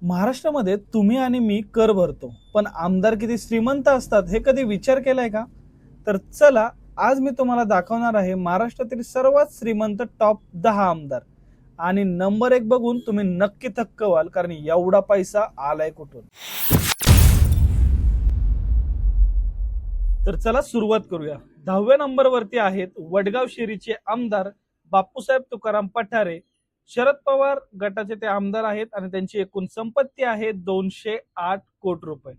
महाराष्ट्रामध्ये तुम्ही आणि मी कर भरतो, पण आमदार किती श्रीमंत असतात हे कधी विचार केलाय का? तर चला, आज मी तुम्हाला दाखवणार आहे महाराष्ट्रातील सर्वात श्रीमंत टॉप 10 आमदार. आणि नंबर 1 बघून तुम्ही नक्की थक्क व्हाल, कारण एवढा पैसा आलाय कुठून. तर चला सुरुवात करूया. 10व्या नंबरवरती आहेत वडगाव शिरीचे आमदार बापूसाहेब तुकाराम पठारे. शरद पवार गटाचे ते आमदार आहेत आणि त्यांची एकूण संपत्ती आहे 208 कोटी रुपये.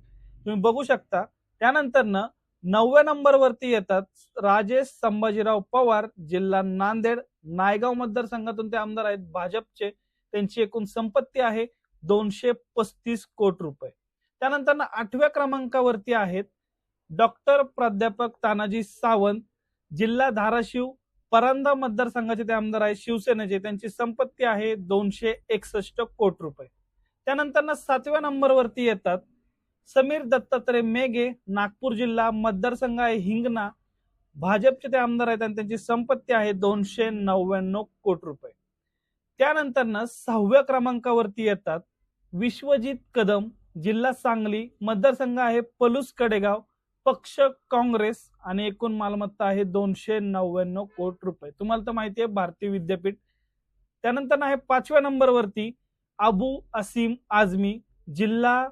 तुम्ही बघू शकता. त्यानंतर 9व्या नंबरवरती येतात राजेश संभाजीराव पवार, जिल्हा नांदेड, नायगाव मतदारसंघातून ते आमदार आहेत भाजपचे. त्यांची एकूण संपत्ती आहे 235 कोटी रुपये. त्यानंतर 8व्या क्रमांकावरती आहेत डॉक्टर प्राध्यापक तानाजी सावंत, जिल्हा धाराशिव, परांदा मतदारसंघाचे ते आमदार आहेत शिवसेनेचे. त्यांची संपत्ती आहे 261 कोटी रुपये. त्यानंतर 7व्या नंबरवरती येतात समीर दत्तात्रय मेघे, नागपूर जिल्हा, मतदारसंघ आहे हिंगणा, भाजपचे ते आमदार आहेत आणि त्यांची संपत्ती आहे 299 कोटी रुपये. त्यानंतर 6व्या क्रमांकावरती येतात विश्वजित कदम, जिल्हा सांगली, मतदारसंघ आहे पलूस कडेगाव, पक्ष काँग्रेस आणि एकूण मालमत्ता आहे 299 कोटी रुपये. तुम्हाला तर माहिती आहे भारतीय विद्यापीठ. त्यानंतर आहे 5व्या नंबरवरती अबू असीम आझमी, जिल्हा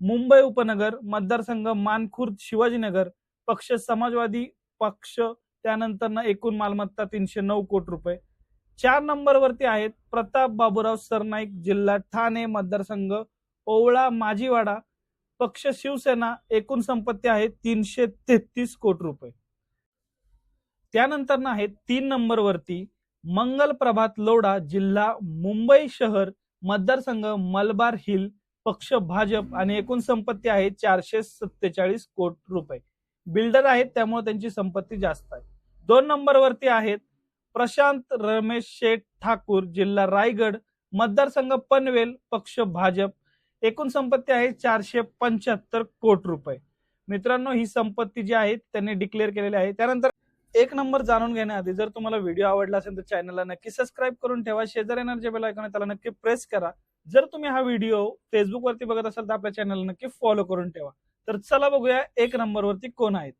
मुंबई उपनगर, मतदारसंघ मानखुर्द शिवाजीनगर, पक्ष समाजवादी पक्ष. त्यानंतर एकूण मालमत्ता 309 कोटी रुपये. 4 नंबरवरती आहेत प्रताप बाबूराव सरनाईक, जिल्हा ठाणे, मतदारसंघ ओवळा माजीवाडा, पक्ष शिवसेना. एकूण संपत्ती आहे 333 कोटी रुपये. त्यानंतर आहे 3 नंबरवरती मंगल प्रभात लोढा, जिल्हा मुंबई शहर, मतदारसंघ मलबार हिल, पक्ष भाजप आणि एकूण संपत्ती आहे 447 कोटी रुपये. बिल्डर आहेत त्यामुळे त्यांची संपत्ती जास्त आहे. 2 नंबरवरती आहेत प्रशांत रमेश शेठ ठाकूर, जिल्हा रायगड, मतदारसंघ पनवेल, पक्ष भाजप. एकूण संपत्ती आहे 475 कोटी रुपये. मित्रांनो, ही संपत्ती जी आहे त्यांनी डिक्लेअर केलेली आहे. त्यानंतर 1 नंबर जाणून घेण्याआधी जर तुम्हाला व्हिडिओ आवडला असेल तर चॅनलला नक्की सबस्क्राईब करून ठेवा. शेजारी येणारे जे बेल आयकॉन आहे त्याला नक्की प्रेस करा. जर तुम्ही हा व्हिडिओ फेसबुक वरती बघत असाल तर आपल्या चॅनलला नक्की फॉलो करून ठेवा. तर चला बघूया 1 नंबरवरती कोण आहेत.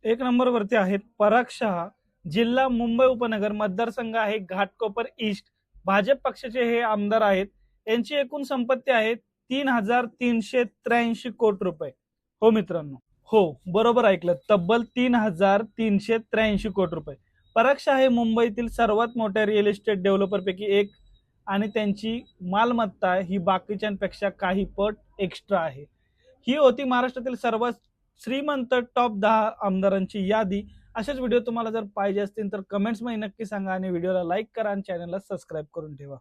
1 नंबरवरती आहेत पराग शहा, जिल्हा मुंबई उपनगर, मतदारसंघ आहे घाटकोपर ईस्ट, भाजप पक्षाचे हे आमदार आहेत. यांची एकूण संपत्ती आहे 3,383 कोटी रुपये. हो मित्रांनो, हो बरोबर ऐकलं, तब्बल 3,383 कोटी रुपये. पराग शहा हे मुंबईतील सर्वात मोठ्या रिअल इस्टेट डेव्हलपर पैकी एक आणि त्यांची मालमत्ता ही बाकीच्यांपेक्षा काही पट एक्स्ट्रा आहे. ही होती महाराष्ट्रातील सर्वात श्रीमंत टॉप 10 आमदारांची यादी. अशाच व्हिडिओ तुम्हाला जर पाहिजे असतील तर कमेंट्स मध्ये नक्की सांगा आणि व्हिडिओला लाईक करा आणि चॅनलला सबस्क्राईब करून ठेवा.